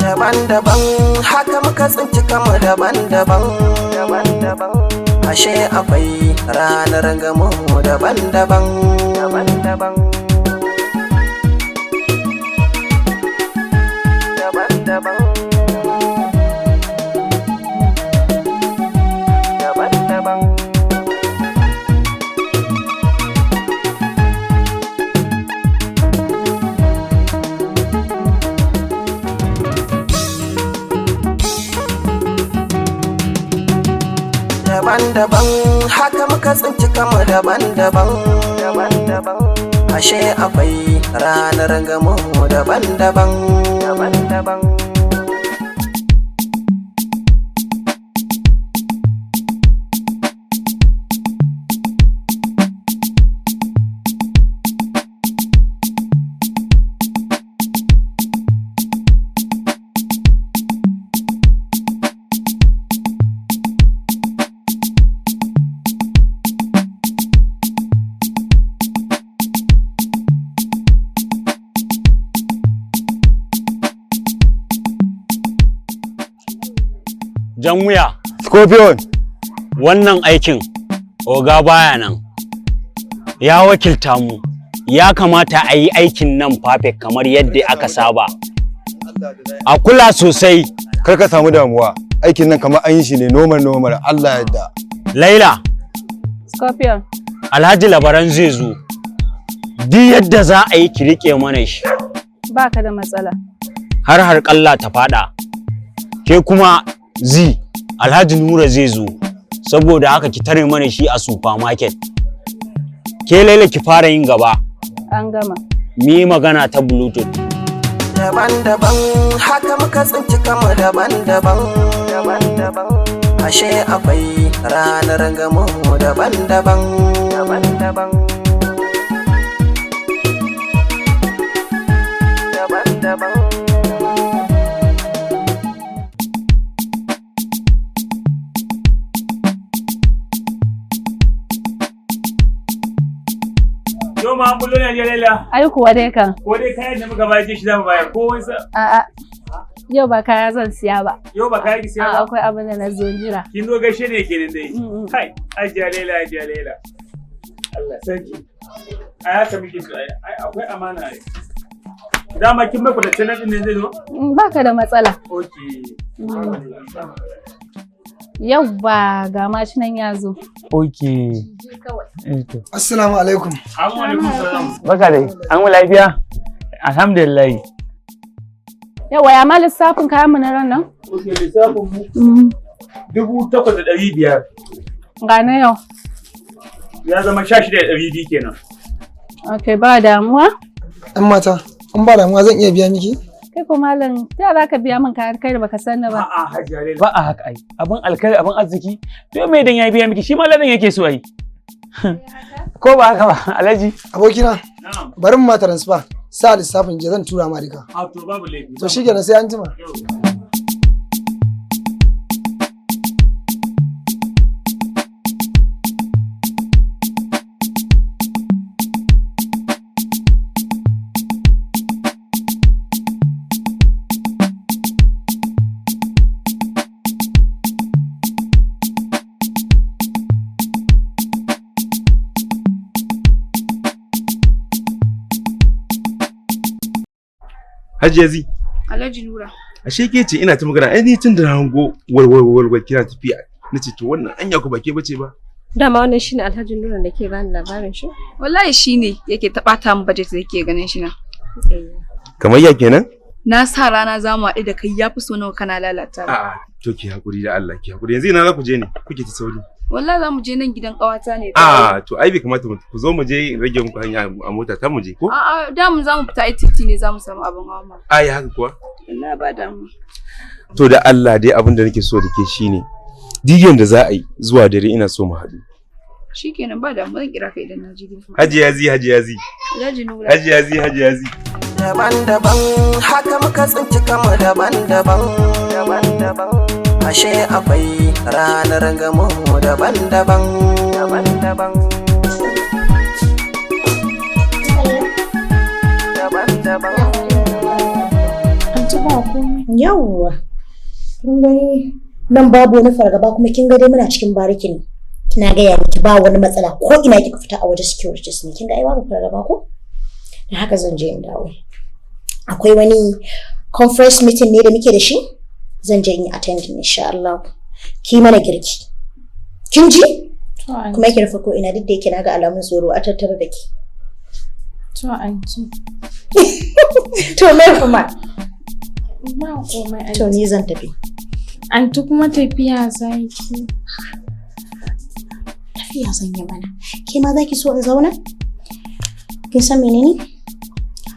daban-daban haka muka tsinci kama daban-daban daban-daban ashe akwai ranar gamo daban-daban daban-daban daban-daban daban-daban daban-daban haka muka tsinci kama daban-daban daban-daban ashe akwai ranar gamo daban-daban daban-daban Jan wuya. Scorpion. Wannan aikin oga baya nan. Ya wakilta mu. Ya kamata a yi aikin nan perfect kamar yadda aka saba. A kula sosai. Kar ka samu damuwa. Aikin nan kamar an yi shi ne normal Allah yadda. Laila. Scorpion. Alhaji Labaran zai zo. Duk yadda za a yi ki rike mana shi. Baka da matsala. Har kalla ta fada. Ke kuma Alhaji Nura zai zo, saboda haka ki tare mana shi a supermarket. Ke Laila ki fara yin gaba. An gama. Mi magana ta Bluetooth. Daban-daban haka muka tsinci kama daban-daban daban-daban ashe akwai ranar gamo daban-daban daban-daban daban-daban Yau ma an bullo ne ya Laila. Ai kuwa dai kan. Ko dai kayan da muka bayar shi zamu bayar ko wani sa. A'a. Yau ba kaya zan siya ba. Yau ba kaya ki siya ba. Akwai abin da na zo jira. Kin zo gaishe ne kenan dai. Kai, ajiya Laila. Allah sarki. Ai haka muke so ai akwai amana ai. Dama kin mai kwatance nan din ne zai zo? Baka da matsala. Okay. Yau ba ga mashi nan ya zo. Okay. Assalamu alaikum. Alaikum salam. Baka dai. An mu lafiya? Alhamdulillah. Yawa ya ma lissafin kayan mu na ran nan? Okay, lissafin mu. 8,500. Ga na yau. Ya zama 16,200 kenan. Okay, ba damuwa. Ɗan mata, in ba damuwa zan iya biya miki? Kai ko malam, ta za ka biya min kayan kai da baka san ba? A'a, hajiya Laila. Ba a haka ai. Abin alkhairi abin arziki. To me dan ya biya miki shi ma ladan yake so ai. Ko ba haka ba, Alhaji? Abokina, Na'am. bari mu ma transfer. Sa lissafin je zan tura ma duka. A to babu laifi. To shikenan sai an jima. Hajiyazi. Alhaji Nura. Ashe ke ce ina ta magana ai ni tun da na hango warwarwarwar kina tafiya. Nace to wannan anya ku ba ke bace ba. Dama wannan shine Alhaji Nura da ke bani labarin shi. Wallahi shine yake taɓata min budget da yake ganin shi na. Kamar ya kenan? Na sa rana za mu haɗu da kai yafi so nawa kana lalata. A'a to ki hakuri da Allah ki hakuri. Yanzu ina za ku je ne? Kuke ta sauri. Wallahi za mu je nan gidan ƙawata ne. A'a to ai bai kamata ku zo mu je rage muku hanya a mota ta mu je ko? A'a da mu za mu fita ai titi ne za mu samu abin hawa. Ai haka kuwa? Wallahi ba damu. To da Allah dai abin da nake so da ke shine digen da za a yi zuwa dare ina so mu haɗu. Shikenan ba damu zan kira ka idan na je gidan. Hajiyazi. Alhaji Nura. Hajiyazi. daban-daban haka muka tsinci kama daban-daban daban-daban ashe akwai ranar gamo daban-daban daban-daban daban-daban komai. Yawwa. Kun gani nan babu wani fargaba kuma kin ga dai muna cikin bariki ne. Kina gaya miki ba wani matsala ko ina kika fita a waje securities ne. Kin ga ai babu fargaba ko? Da haka zan je in dawo. Akwai wani conference meeting ne da muke da shi? Zan je in yi attending insha Allah. Ki mana girki. Kin ji? Kuma yake rufe ko ina duk da yake naga alamun tsoro a tattare da ki. To anti. To me kuma? Ba komai anti. To ni zan tafi. Anti kuma tafiya zaki. Tafiya zan yi mana. Ke ma zaki so in zauna? Kin san menene?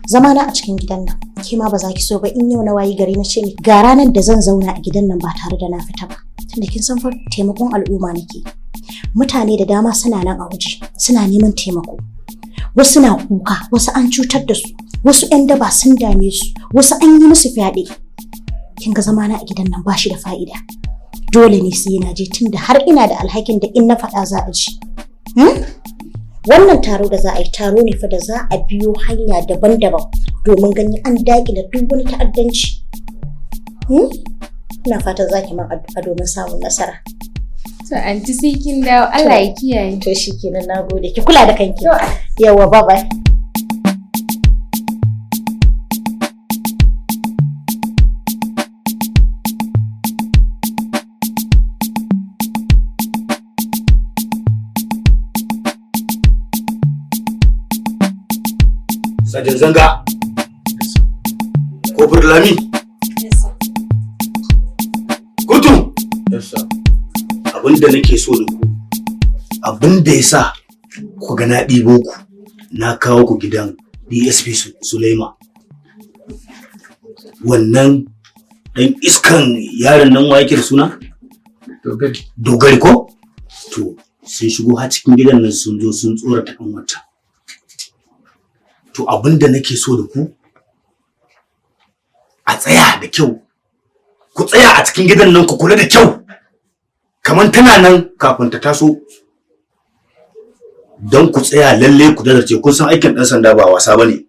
Zama na a cikin gidan nan. Ke ma ba za ki so ba in yau na wayi gari na ce ga ranar da zan zauna a gidan nan ba tare da na fita ba. Tunda kin san fa taimakon al'umma nake. Mutane da dama suna nan a waje, suna neman taimako. Wasu na kuka, wasu an cutar da su, wasu 'yan daba sun dame su, wasu an yi musu fyaɗe. Kin ga zamana a gidan nan ba shi da fa'ida. Dole ne sai na je tunda har ina da alhakin da in na faɗa za a ji. Wannan taro da za a yi taro ne fa da za a biyo hanya daban-daban domin ganin an daƙile duk wani ta'addanci. Ina fatan za ki man addu'a domin samun nasara. To anti sai kin dawo Allah ya kiyaye. To shikenan nagode. Ki kula da kanki. Yawa bye bye. Sajin zanga. Kofar Lami. Kurtu. Abinda nake so da ku, abinda ya sa ku ga na ɗibo ku, na kawo ku gidan DSP Sulaima. Wannan ɗan iskan yaron nan wa yake da suna? Dogari ko? To, sun shigo har cikin gidan nan sun zo sun tsorata kan wata. To abinda nake so da ku, a tsaya da kyau. Ku tsaya a cikin gidan nan ku kula da kyau. Kaman tana nan kafin ta taso. Don ku tsaya lalle ku dazarce kun san aikin dan sanda ba wasa bane.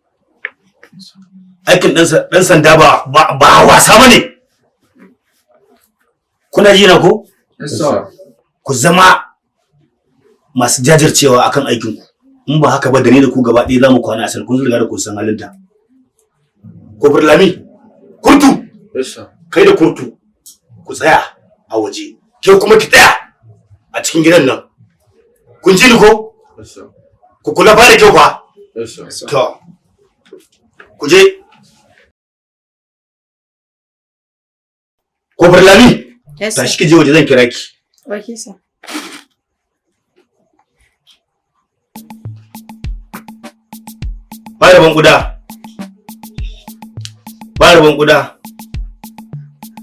Aikin dan sanda ba wasa bane. Kuna ji na ko? Yes sir. Ku zama masu jajircewa akan aikin ku. In ba haka ba da ni da ku gaba ɗaya zamu kwana asal kun riga da kun san halinta. Ko Burlami? Kurtu. Yes sir. Kai da Kurtu ku tsaya a waje. Ke kuma ki tsaya a cikin gidan nan. Kun ji ni ko? Yes sir. Ku kula ba da kyau fa? Yes sir. To. Ku je. Ko Burlami? Yes sir. Tashi ki je waje zan kira ki. Okay sir. Ba rabon guda. Ba rabon guda.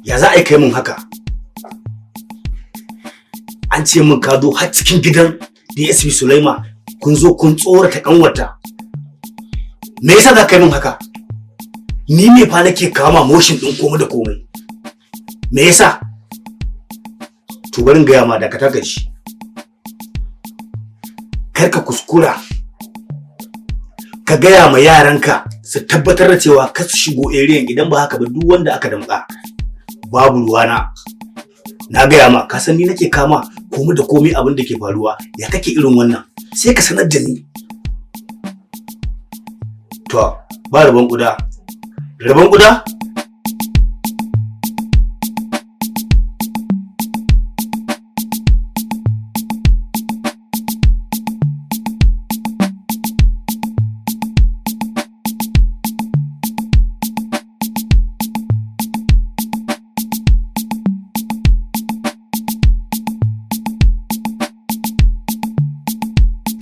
Ya za a yi kai mun haka? An ce min ka zo har cikin gidan DSP Sulaima kun zo kun tsorata kanwata. Me yasa za ka yi min haka? Ni ne fa nake kama motion din komai da komai. Me yasa? To barin gaya ma da ka taka shi. Kar ka kuskura ka gaya ma yaranka su tabbatar da cewa ka su shigo area idan ba haka ba duk wanda aka damka babu ruwana. Na gaya ma ka san ni nake kama komai da komai abin da ke faruwa ya kake irin wannan sai ka sanar da ni. To ba rabon kuda. Rabon kuda?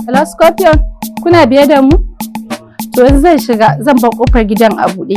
Hello Scorpion, kuna biye da mu? To yanzu zan shiga, zan bar kofar gidan a buɗe.